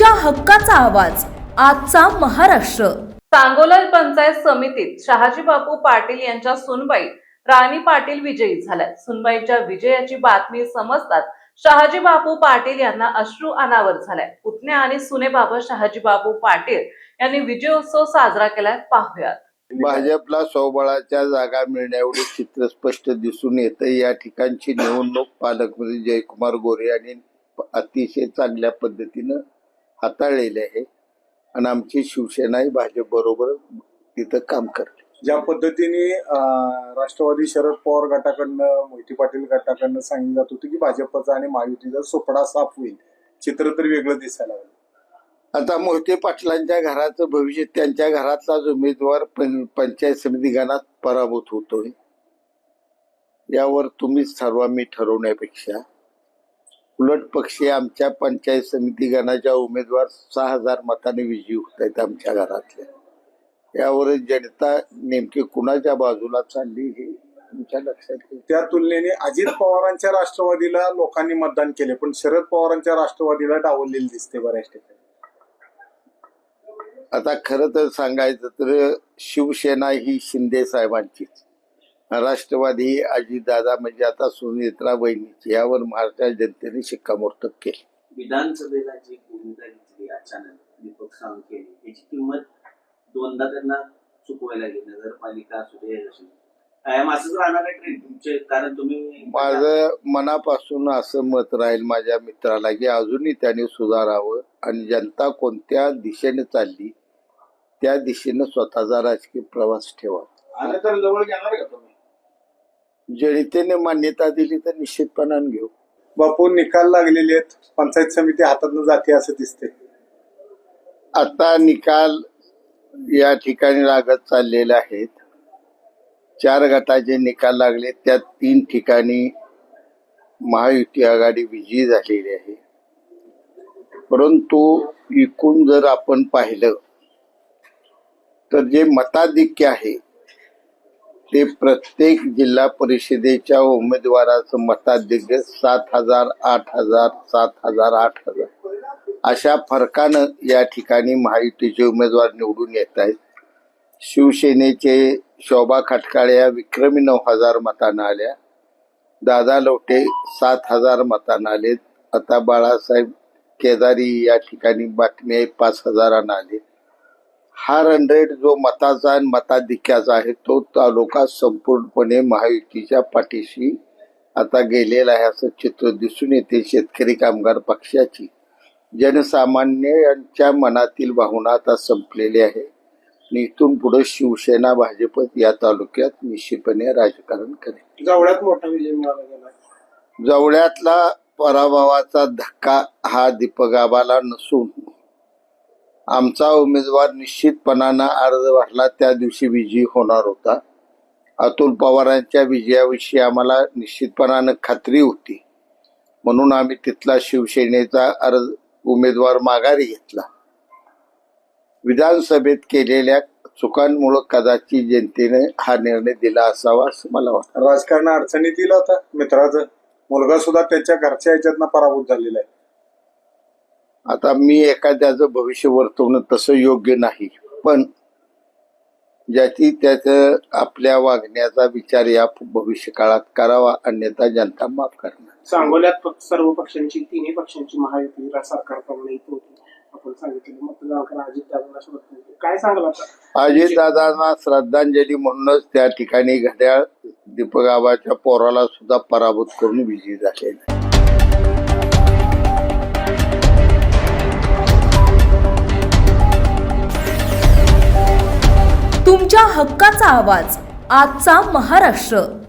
तुमच्या हक्काचा आवाज आजचा महाराष्ट्र। सांगोला पंचायत समितीत शहाजी बापू पाटील यांच्या सुनबाई राणी पाटील विजयी झाल्या। सुनबाईंच्या विजयाची बातमी समजताच शहाजी बापू पाटील यांना अश्रू अनावर झाले। पुतण्या आणि सुनेबाबत शहाजी बापू पाटील यांनी विजयोत्सव साजरा केलाय, पाहूयात। भाजपला स्वबळाच्या जागा मिळण्याएवढे चित्र स्पष्ट दिसून येते। या ठिकाणची निवडणूक पालकमंत्री जयकुमार गोरे यांनी अतिशय चांगल्या पद्धतीने हाताळलेली आहे आणि आमची शिवसेनाही भाजप बरोबर तिथं काम करते। ज्या पद्धतीने राष्ट्रवादी शरद पवार गटाकडनं मोहिते पाटील गटाकडनं सांगितलं जात होतं की भाजपचा आणि महायुतीचा सोपडा साफ होईल, चित्र तर वेगळं दिसायला लागलं। आता मोहिते पाटलांच्या घराचं भविष्य, त्यांच्या घरातलाच उमेदवार पंचायत समिती गणात पराभूत होतोय, यावर तुम्हीच ठरवा, मी ठरवण्यापेक्षा। उलट पक्षी आमच्या पंचायत समिती गणाच्या उमेदवार 6000 मतांनी विजयी होत आहेत आमच्या घरातल्या। यावर जनता नेमकी कुणाच्या बाजूला चालली हे तुमच्या लक्षात येईल। त्या तुलनेने अजित पवारांच्या राष्ट्रवादीला लोकांनी मतदान केले, पण शरद पवारांच्या राष्ट्रवादीला डावललेली दिसते बऱ्याच ठिकाणी। आता खरं तर सांगायचं तर शिवसेना ही शिंदे साहेबांचीच, राष्ट्रवादी अजितदादा म्हणजे आता सुनेत्रा बहिणीची, यावर महाराष्ट्र जनतेने शिक्कामोर्तब केली। विधानसभेला जी भूमिका घेतली अचानक दीपक सावंत यांनी, त्याची किंमत दोनदा त्यांना चुकवायला गेली। नगरपालिका असू दे, कायम असंच राहणार आहे ट्रेंड तुमचे, कारण तुम्ही, माझं मनापासून असं मत राहील माझ्या मित्राला की अजूनही त्याने सुधारावं आणि जनता कोणत्या दिशेने चालली त्या दिशेने स्वतःचा राजकीय प्रवास ठेवावा। आलं तर जवळ घेणार का तुम्ही? जनतेने मान्यता दिली तर निश्चितपणाने घेऊ। बापू, निकाल लागलेले आहेत, पंचायत समिती हातातून जाते असं दिसते। आता निकाल या ठिकाणी लागत चाललेले आहेत। 4 गटाचे निकाल लागले, त्यात 3 ठिकाणी महायुती आघाडी विजयी झालेली आहे। परंतु एकूण जर आपण पाहिलं तर जे मताधिक्य आहे ते प्रत्येक जिल्हा परिषदेच्या उमेदवाराचं मताधिक्य 7000, 8000, 7000, 8000 अशा फरकानं या ठिकाणी महायुतीचे उमेदवार निवडून येत आहेत। शिवसेनेचे शोभा खटकाळे या विक्रमी 9000 मतांना आल्या, दादा लवटे 7000 मतांना आलेत। आता बाळासाहेब केदारी या ठिकाणी बातमी आहे 5000 आले। हा 100 जो मताचा आणि मताधिक्याचा आहे तो तालुका संपूर्णपणे महायुतीच्या पाठीशी आता गेलेला आहे असं चित्र दिसून येते। शेतकरी कामगार पक्षाची, जनसामान्य यांच्या मनातील भावना आता संपलेली आहे। इथून पुढे शिवसेना भाजप या तालुक्यात निश्चितपणे राजकारण करेल। जवळ्यात मोठा विजय मिळाला गेला। जवळ्यातला पराभवाचा धक्का हा दीपक आबाला नसून आमचा उमेदवार निश्चितपणानं अर्ज भरला त्या दिवशी विजयी होणार होता। अतुल पवारांच्या विजयाविषयी आम्हाला निश्चितपणानं खात्री होती, म्हणून आम्ही तिथला शिवसेनेचा अर्ज उमेदवार माघारी घेतला। विधानसभेत केलेल्या चुकांमुळे कदाचित जनतेने हा निर्णय दिला असावा असं मला वाटतं। राजकारण अडचणीत दिला होता, मित्राचा मुलगा सुद्धा त्याच्या घरच्या ह्याच्यातनं पराभूत झालेला आहे। आता मी एखाद्याचं भविष्य वर्तवणं तसं योग्य नाही, पण ज्याची त्याचं आपल्या वागण्याचा विचार या भविष्य काळात करावा, अन्यथा जनता माफ करणार। सांगोल्यात सर्व पक्षांची, तिन्ही पक्षांची महायुती सरकार प्रमाणे येत होती, आपण सांगितलं मतदान अजितदादांना श्रद्धांजली, काय सांगाल आता? अजितदादांना श्रद्धांजली म्हणूनच त्या ठिकाणी घड्याळ दीपक आबाच्या पोराला सुद्धा पराभूत करून विजयी झालेला। तुमच्या हक्काचा आवाज आजचा महाराष्ट्र।